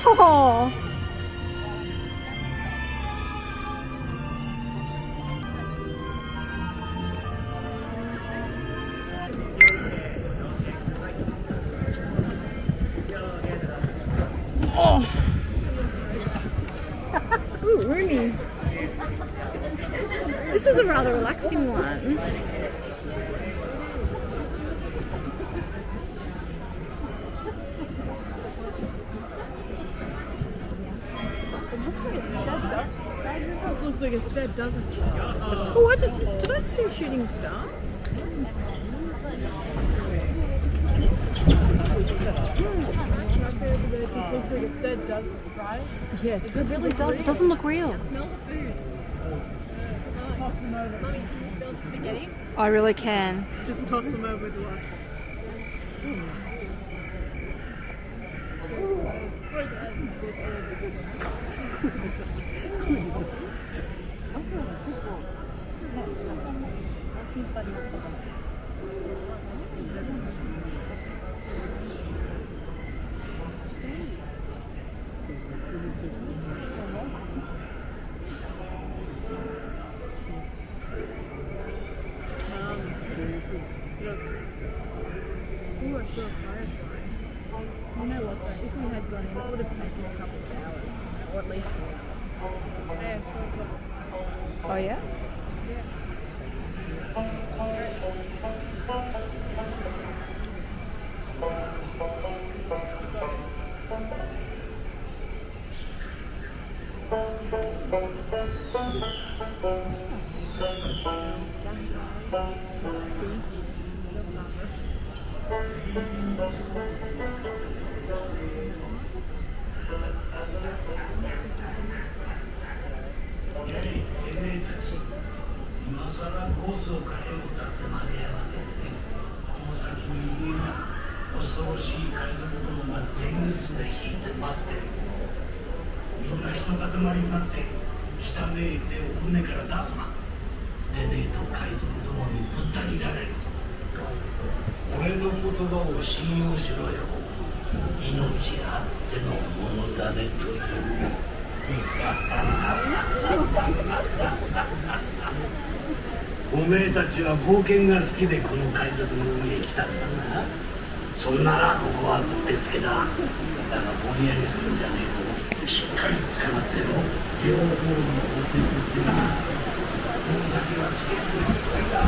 Oh. Oh. Ooh, roomy. This is a rather relaxing one. This looks like it's dead, doesn't it? Oh, did I see a shooting star? This looks like it's dead, doesn't it? Right? Yeah, it really does. It doesn't look real. Smell the food. Toss them over. Mummy, can you smell the spaghetti? I really can. Just toss them over to us. Look. Ooh, I saw a firefly. You know what, though? If we had gone in, it would have taken a couple of hours. Or at least one. Yeah, I saw a couple. Oh yeah? Yeah.俺の言葉を信用しろよ。命あってのものだねという。おめえたちは冒険が好きでこの海賊の海へ来たんだな。そんならここはうってつけだ。だがぼんやりするんじゃねえぞ。しっかり捕まってろ。両方のお手振ってな。この先は危険ないっぱいだ。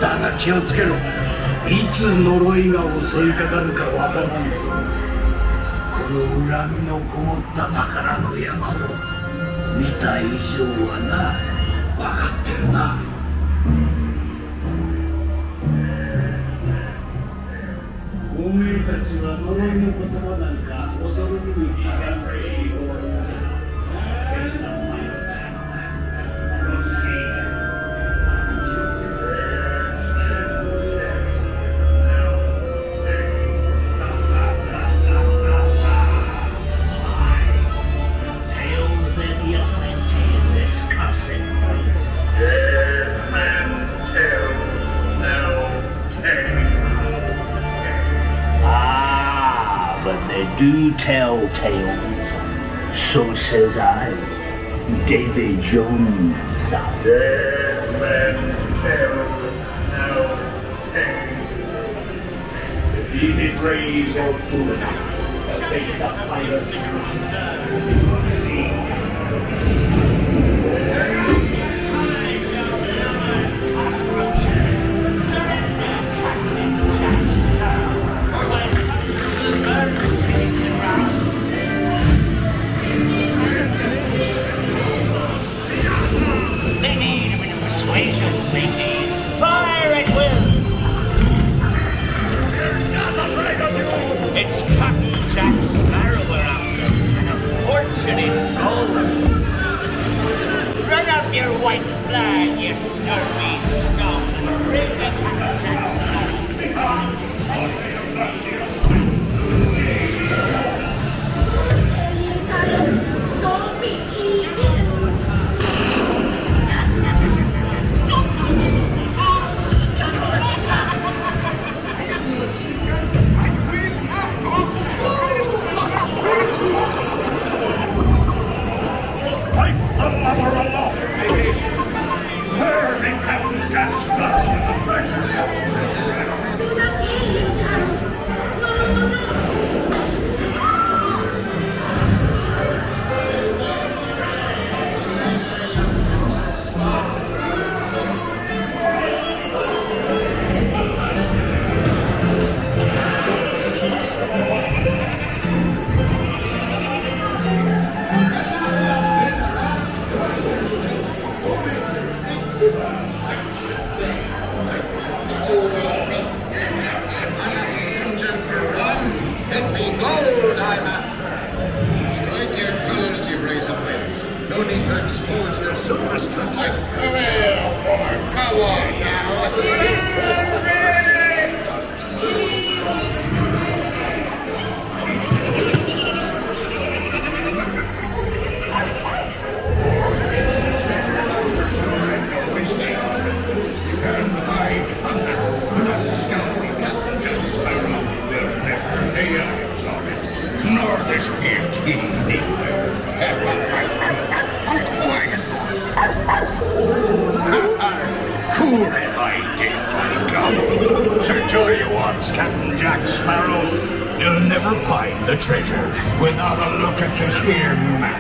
だが気をつけろ。いつ呪いが襲いかかるかわからんぞ。恨みのこもった宝の山を見た以上はな、分かってるな。おめえたちは呪いの言葉なんか恐るるに足らんっていうようだ。Do tell tales, so says I, Davy Jones. Dead men tell no tales. If ye did raise your food, the fate of pirates. It's Captain Jack Sparrow we're after, and a fortune in gold. Run up your white flag, you scurvy scum. Bring the Captain Jack Sparrow. Don't be cheated. Captain Jack Sparrow, you'll never find the treasure without a look at this here map.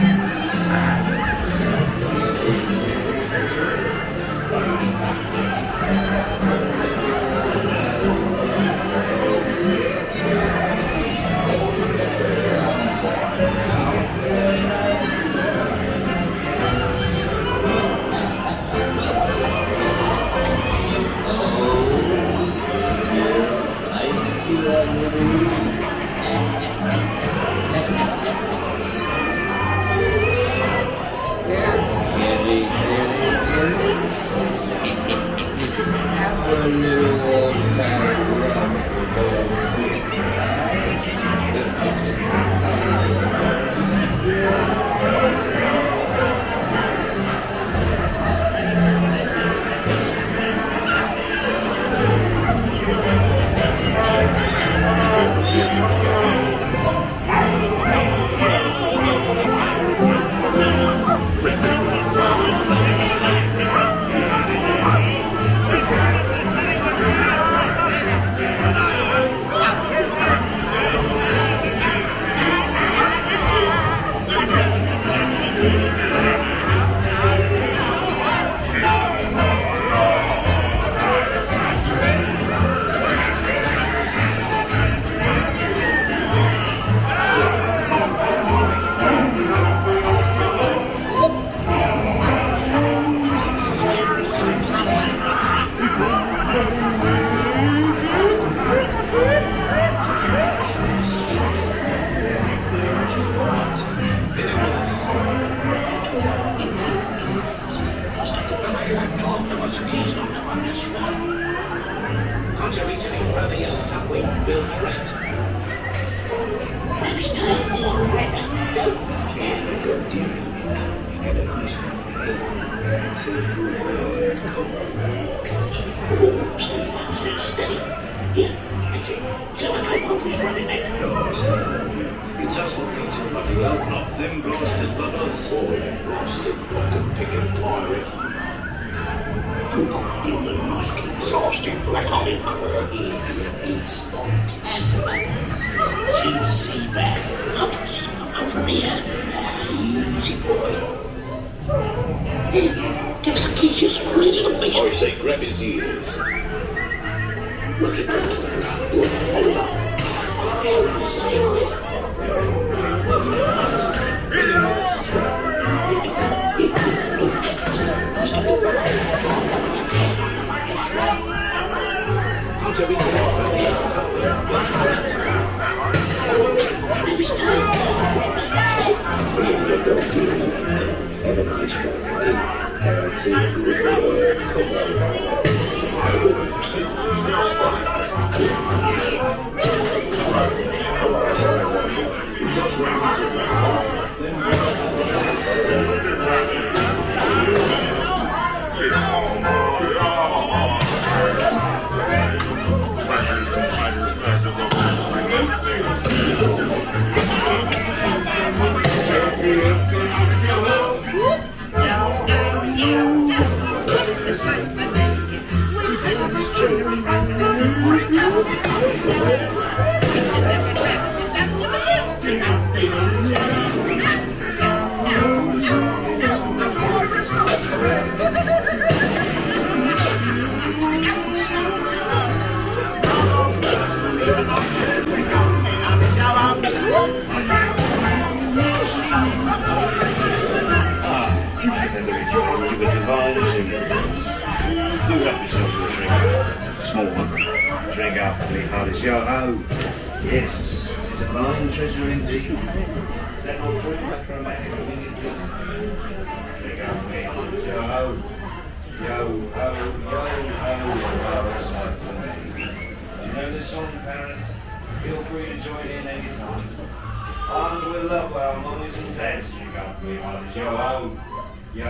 He's not the one that's one. Can't you read to me, brother? You're stuck with Bill Trent. Where is Dave? Don't scare me, good dear. Have a nice one. That's a good word. Come on. Stay steady. Yeah, that's it. Till I come up with running it. It's us what needs to running up, not them blasted butters. Oh, them blasted fucking picking pirate. Human knife exhausted black on him. He's asthma. Juicy back. Over here. Easy boy. Hey, give us a key, just put it in the face. I say grab his ears. Look at that. Do help yourself to a drink. Small one. Drink up, please, hard as yo. Oh, yes. It's a fine treasure indeed. Is that not true? Drink up, please, hard as yo. Oh, yo, oh, yo, oh, it's not for me. You know the song, parent? Feel free to join in any time. Armed with love, well, mummies and dads. Drink up, please, hard as yo. Oh. Yo, oh,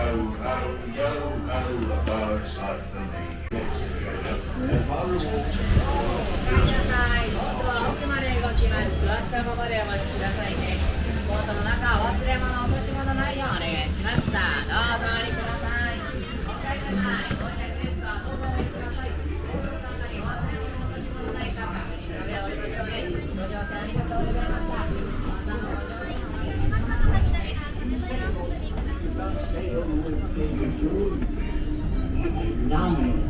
yo, oh, the bird's life for me. It's a treasure. There's my reward. 皆さん、ボートは奥まで動きます。座ったままでお待ちくださいね。ボートの中、忘れ物、落とし物ないようお願いします。さあ、どうぞお降りください。お帰りなさい。到着ですが、どうぞお降りください。ボートの中に忘れ物、落とし物ないか確認の上降りましょうね。ご乗船ありがとうございました。どうぞお乗りお願いします。Numb.